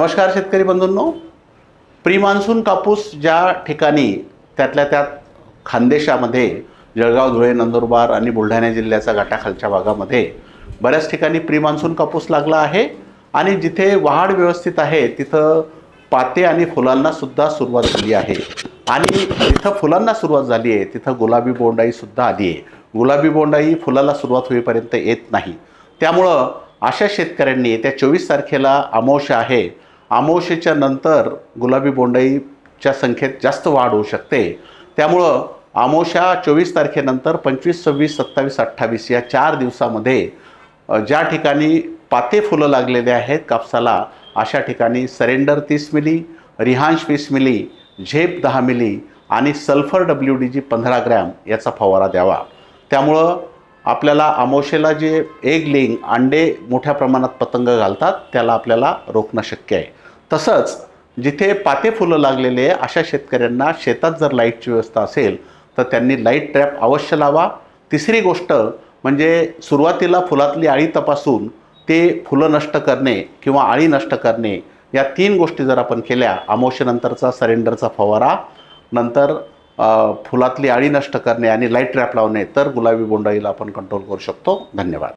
नमस्कार शेतकरी बंधूंनो, pre monsoon कापूस ज्या ठिकाणी त्यातल्या त्यात खानदेशामध्ये जळगाव, धुळे, नंदुरबार आणि बुलढाणा जिल्ह्याच्या घाटाखालच्या भागामध्ये बऱ्याच ठिकाणी प्री मान्सून कापूस लागला आहे आणि जिथे वाढ व्यवस्थित आहे तिथं पाते आणि फुलांना सुद्धा सुरुवात झाली आहे आणि जिथं फुलांना सुरुवात झाली आहे तिथं गुलाबी बोंडाई सुद्धा आली आहे। गुलाबी बोंडाई फुलाला सुरुवात होईपर्यंत येत नाही, त्यामुळं अशा शेतकऱ्यांनी येत्या 24 तारखेला अमावस्या आहे, अमावस्येच्या नंतर गुलाबी बोंडाईच्या संख्येत जास्त वाढ होऊ शकते। त्यामुळं अमावस्या 24 तारखेनंतर 25, 26, 27, 28 या 4 दिवसामध्ये ज्या ठिकाणी पाते फुलं लागलेले आहेत कापसाला अशा ठिकाणी सरेंडर 30 मिली, रिहांश 20 मिली, झेप 10 मिली आणि सल्फर WDG 15 ग्रॅम याचा फवारा द्यावा। त्यामुळं आपल्याला अमावस्येला जे एग लेइंग अंडे मोठ्या प्रमाणात पतंग घालतात त्याला आपल्याला रोखणं शक्य आहे। तसंच जिथे पाते फुलं लागलेले अशा शेतकऱ्यांना शेतात जर लाईटची व्यवस्था असेल तर त्यांनी लाईट ट्रॅप अवश्य लावा। तिसरी गोष्ट म्हणजे सुरुवातीला फुलातली अळी तपासून ते फुलं नष्ट करणे किंवा अळी नष्ट करणे, या 3 गोष्टी जर आपण केल्या, अमावस्येनंतरचा सरेंडरचा फवारा, नंतर फुलातली अळी नष्ट करणे आणि लाईट ट्रॅप लावणे, तर गुलाबी बोंडाईला आपण कंट्रोल करू शकतो। धन्यवाद।